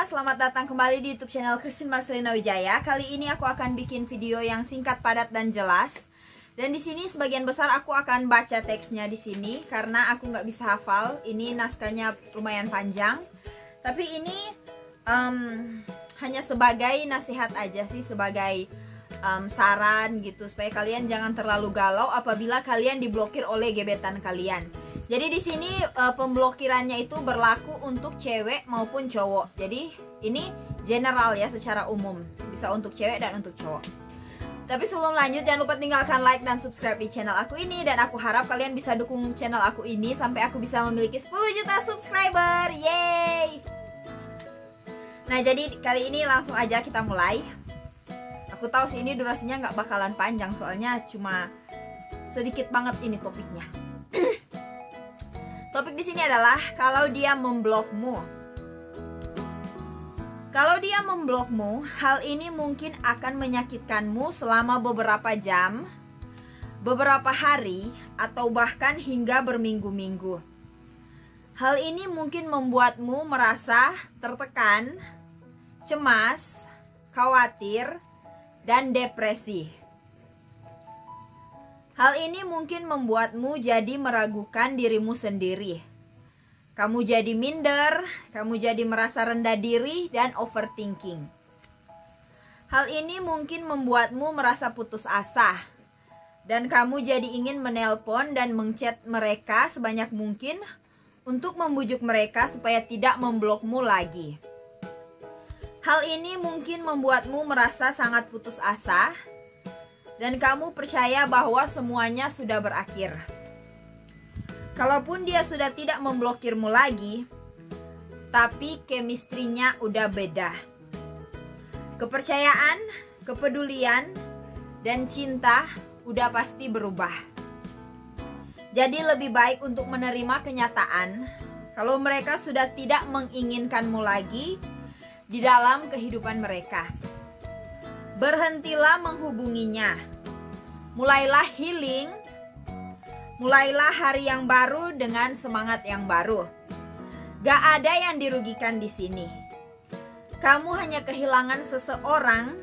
semua, selamat datang kembali di YouTube channel Christine Marcelina Wijaya. Kali ini aku akan bikin video yang singkat, padat, dan jelas. Dan di sini sebagian besar aku akan baca teksnya di sini karena aku nggak bisa hafal. Ini naskahnya lumayan panjang. Tapi ini hanya sebagai nasihat aja sih, sebagai saran gitu supaya kalian jangan terlalu galau apabila kalian diblokir oleh gebetan kalian. Jadi di sini pemblokirannya itu berlaku untuk cewek maupun cowok. Jadi ini general ya, secara umum, bisa untuk cewek dan untuk cowok. Tapi sebelum lanjut, jangan lupa tinggalkan like dan subscribe di channel aku ini. Dan aku harap kalian bisa dukung channel aku ini sampai aku bisa memiliki 10 juta subscriber. Yeay! Nah, jadi kali ini langsung aja kita mulai. Aku tahu sih ini durasinya nggak bakalan panjang, soalnya cuma sedikit banget ini topiknya. Topik di sini adalah kalau dia memblokmu. Kalau dia memblokmu, hal ini mungkin akan menyakitkanmu selama beberapa jam, beberapa hari, atau bahkan hingga berminggu-minggu. Hal ini mungkin membuatmu merasa tertekan, cemas, khawatir, dan depresi. Hal ini mungkin membuatmu jadi meragukan dirimu sendiri. Kamu jadi minder, kamu jadi merasa rendah diri dan overthinking. Hal ini mungkin membuatmu merasa putus asa. Dan kamu jadi ingin menelpon dan mengchat mereka sebanyak mungkin untuk membujuk mereka supaya tidak memblokmu lagi. Hal ini mungkin membuatmu merasa sangat putus asa. Dan kamu percaya bahwa semuanya sudah berakhir. Kalaupun dia sudah tidak memblokirmu lagi, tapi chemistry-nya udah beda. Kepercayaan, kepedulian, dan cinta udah pasti berubah. Jadi lebih baik untuk menerima kenyataan kalau mereka sudah tidak menginginkanmu lagi di dalam kehidupan mereka. Berhentilah menghubunginya. Mulailah healing. Mulailah hari yang baru dengan semangat yang baru. Gak ada yang dirugikan di sini. Kamu hanya kehilangan seseorang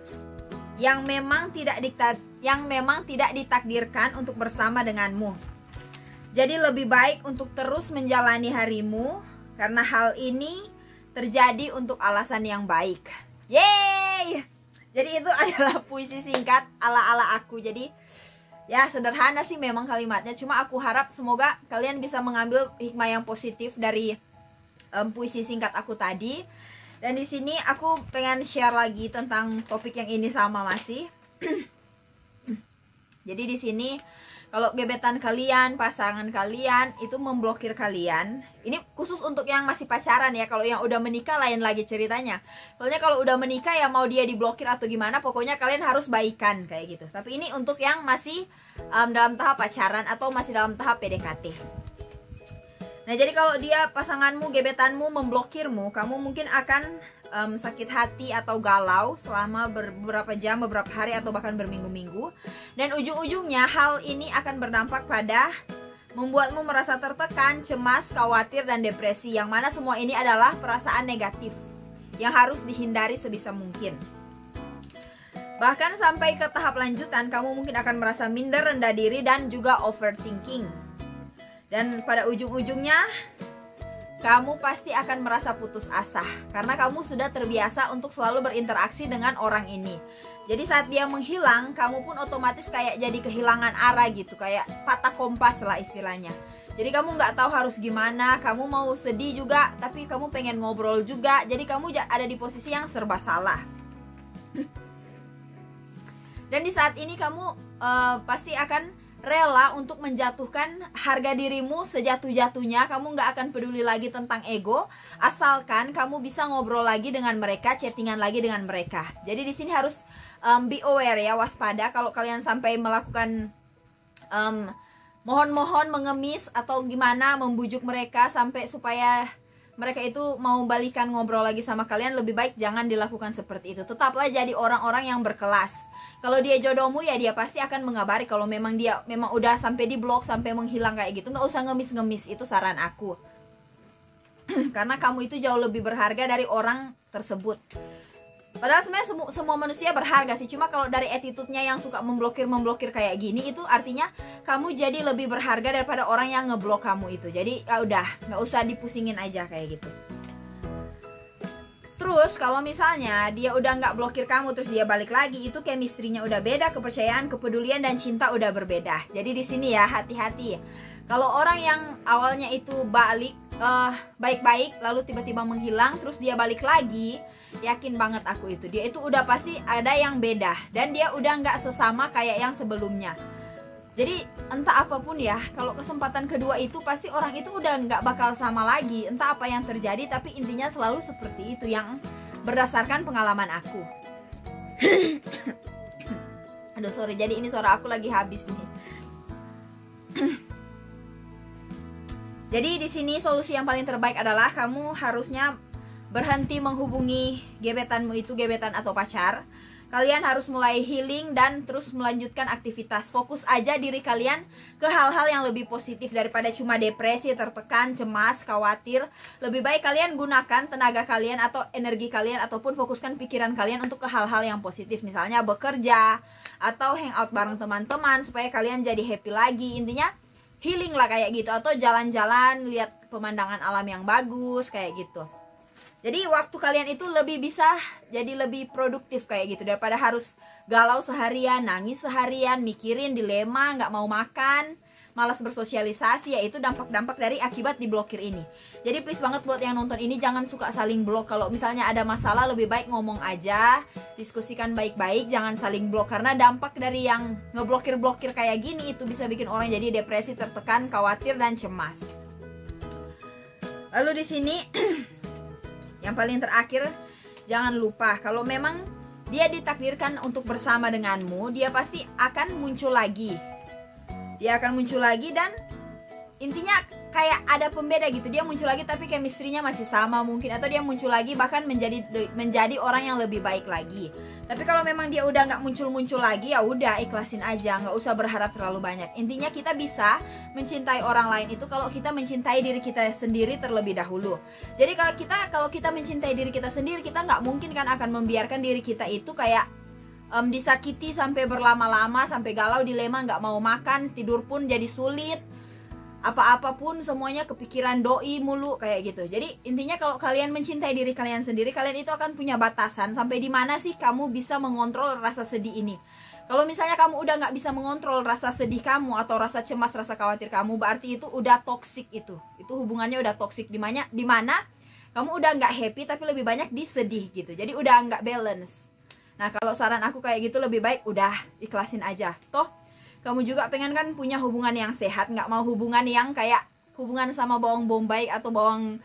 yang memang tidak ditakdirkan untuk bersama denganmu. Jadi lebih baik untuk terus menjalani harimu karena hal ini terjadi untuk alasan yang baik. Yeay! Jadi itu adalah puisi singkat ala-ala aku. Jadi ya sederhana sih memang kalimatnya. Cuma aku harap semoga kalian bisa mengambil hikmah yang positif dari puisi singkat aku tadi. Dan di sini aku pengen share lagi tentang topik yang ini sama masih. Jadi di sini kalau gebetan kalian, pasangan kalian itu memblokir kalian, ini khusus untuk yang masih pacaran ya. Kalau yang udah menikah lain lagi ceritanya. Soalnya kalau udah menikah ya mau dia diblokir atau gimana, pokoknya kalian harus baikan kayak gitu. Tapi ini untuk yang masih dalam tahap pacaran atau masih dalam tahap PDKT. Nah, jadi kalau dia pasanganmu, gebetanmu memblokirmu, kamu mungkin akan sakit hati atau galau selama beberapa jam, beberapa hari, atau bahkan berminggu-minggu. Dan ujung-ujungnya hal ini akan berdampak pada membuatmu merasa tertekan, cemas, khawatir, dan depresi. Yang mana semua ini adalah perasaan negatif yang harus dihindari sebisa mungkin. Bahkan sampai ke tahap lanjutan, kamu mungkin akan merasa minder, rendah diri, dan juga overthinking. Dan pada ujung-ujungnya kamu pasti akan merasa putus asa karena kamu sudah terbiasa untuk selalu berinteraksi dengan orang ini. Jadi saat dia menghilang, kamu pun otomatis kayak jadi kehilangan arah gitu, kayak patah kompas lah istilahnya. Jadi kamu nggak tahu harus gimana, kamu mau sedih juga, tapi kamu pengen ngobrol juga. Jadi kamu ada di posisi yang serba salah. Dan di saat ini kamu pasti akan rela untuk menjatuhkan harga dirimu sejatuh-jatuhnya. Kamu nggak akan peduli lagi tentang ego, asalkan kamu bisa ngobrol lagi dengan mereka, chattingan lagi dengan mereka. Jadi di sini harus be aware ya, waspada kalau kalian sampai melakukan mohon-mohon, mengemis atau gimana, membujuk mereka sampai supaya mereka itu mau balikan ngobrol lagi sama kalian. Lebih baik jangan dilakukan seperti itu. Tetaplah jadi orang-orang yang berkelas. Kalau dia jodohmu ya dia pasti akan mengabari. Kalau memang dia udah sampai di blok, sampai menghilang kayak gitu, nggak usah ngemis-ngemis. Itu saran aku. Karena kamu itu jauh lebih berharga dari orang tersebut. Padahal sebenarnya semua manusia berharga sih. Cuma kalau dari attitude-nya yang suka memblokir kayak gini, itu artinya kamu jadi lebih berharga daripada orang yang ngeblok kamu itu. Jadi ya udah, nggak usah dipusingin aja kayak gitu. Terus kalau misalnya dia udah nggak blokir kamu, terus dia balik lagi, itu chemistry-nya udah beda, kepercayaan, kepedulian, dan cinta udah berbeda. Jadi di sini ya hati-hati. Kalau orang yang awalnya itu balik baik-baik, lalu tiba-tiba menghilang, terus dia balik lagi, yakin banget aku itu dia itu udah pasti ada yang beda, dan dia udah nggak sesama kayak yang sebelumnya. Jadi entah apapun ya, kalau kesempatan kedua itu pasti orang itu udah nggak bakal sama lagi. Entah apa yang terjadi, tapi intinya selalu seperti itu yang berdasarkan pengalaman aku. Aduh sorry, jadi ini suara aku lagi habis nih. Jadi di sini solusi yang paling terbaik adalah kamu harusnya berhenti menghubungi gebetanmu itu, gebetan atau pacar. Kalian harus mulai healing dan terus melanjutkan aktivitas. Fokus aja diri kalian ke hal-hal yang lebih positif daripada cuma depresi, tertekan, cemas, khawatir. Lebih baik kalian gunakan tenaga kalian atau energi kalian ataupun fokuskan pikiran kalian untuk ke hal-hal yang positif. Misalnya bekerja atau hangout bareng teman-teman supaya kalian jadi happy lagi. Intinya healing lah kayak gitu, atau jalan-jalan lihat pemandangan alam yang bagus kayak gitu. Jadi waktu kalian itu lebih bisa jadi lebih produktif kayak gitu daripada harus galau seharian, nangis seharian, mikirin dilema, nggak mau makan, malas bersosialisasi. Ya itu dampak-dampak dari akibat diblokir ini. Jadi please banget buat yang nonton ini jangan suka saling blok. Kalau misalnya ada masalah lebih baik ngomong aja, diskusikan baik-baik, jangan saling blok. Karena dampak dari yang ngeblokir-blokir kayak gini itu bisa bikin orang jadi depresi, tertekan, khawatir, dan cemas. Lalu di sini yang paling terakhir, jangan lupa kalau memang dia ditakdirkan untuk bersama denganmu, dia pasti akan muncul lagi. Dia akan muncul lagi dan intinya kayak ada pembeda gitu. Dia muncul lagi tapi chemistry-nya masih sama mungkin, atau dia muncul lagi bahkan menjadi orang yang lebih baik lagi. Tapi kalau memang dia udah nggak muncul lagi, ya udah ikhlasin aja, nggak usah berharap terlalu banyak. Intinya kita bisa mencintai orang lain itu kalau kita mencintai diri kita sendiri terlebih dahulu. Jadi kalau kita mencintai diri kita sendiri, kita nggak mungkin kan akan membiarkan diri kita itu kayak disakiti sampai berlama-lama, sampai galau, dilema, nggak mau makan, tidur pun jadi sulit, apa-apa pun semuanya kepikiran doi mulu kayak gitu. Jadi intinya kalau kalian mencintai diri kalian sendiri, kalian itu akan punya batasan sampai di mana sih kamu bisa mengontrol rasa sedih ini. Kalau misalnya kamu udah nggak bisa mengontrol rasa sedih kamu atau rasa cemas, rasa khawatir kamu, berarti itu udah toksik. Itu hubungannya udah toksik, di mana kamu udah nggak happy tapi lebih banyak disedih gitu. Jadi udah nggak balance. Nah kalau saran aku kayak gitu lebih baik udah ikhlasin aja. Toh kamu juga pengen kan punya hubungan yang sehat, nggak mau hubungan yang kayak hubungan sama bawang bombay atau bawang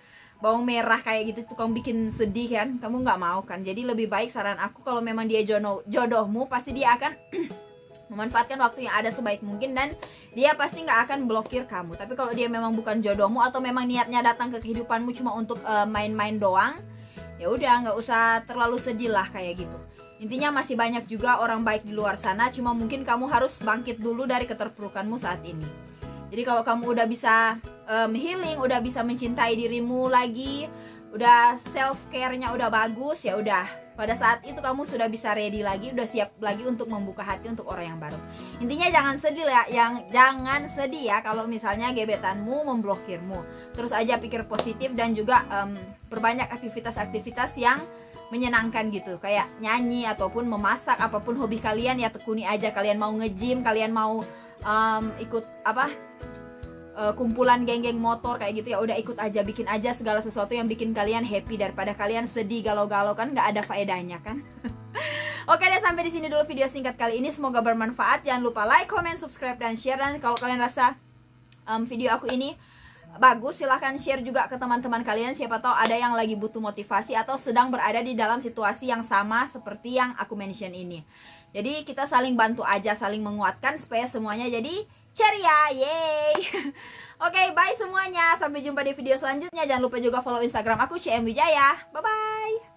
merah kayak gitu, tukang bikin sedih kan. Kamu nggak mau kan. Jadi lebih baik saran aku kalau memang dia jodohmu, pasti dia akan memanfaatkan waktu yang ada sebaik mungkin dan dia pasti nggak akan blokir kamu. Tapi kalau dia memang bukan jodohmu atau memang niatnya datang ke kehidupanmu cuma untuk main-main doang, ya udah nggak usah terlalu sedih lah kayak gitu. Intinya masih banyak juga orang baik di luar sana, cuma mungkin kamu harus bangkit dulu dari keterpurukanmu saat ini. Jadi kalau kamu udah bisa healing, udah bisa mencintai dirimu lagi, udah self care-nya udah bagus, ya udah pada saat itu kamu sudah bisa ready lagi, udah siap lagi untuk membuka hati untuk orang yang baru. Intinya jangan sedih ya, jangan sedih ya kalau misalnya gebetanmu memblokirmu. Terus aja pikir positif dan juga perbanyak aktivitas-aktivitas yang menyenangkan gitu, kayak nyanyi ataupun memasak, apapun hobi kalian ya tekuni aja. Kalian mau nge-gym, kalian mau ikut kumpulan geng-geng motor kayak gitu, ya udah ikut aja, bikin aja segala sesuatu yang bikin kalian happy daripada kalian sedih galau-galau, kan nggak ada faedahnya kan. Oke deh, sampai di sini dulu video singkat kali ini, semoga bermanfaat. Jangan lupa like, comment, subscribe, dan share. Dan kalau kalian rasa video aku ini bagus, silahkan share juga ke teman-teman kalian. Siapa tahu ada yang lagi butuh motivasi atau sedang berada di dalam situasi yang sama seperti yang aku mention ini. Jadi kita saling bantu aja, saling menguatkan supaya semuanya jadi ceria. Yeay. Oke, bye semuanya. Sampai jumpa di video selanjutnya. Jangan lupa juga follow Instagram aku, CM Wijaya. Bye-bye.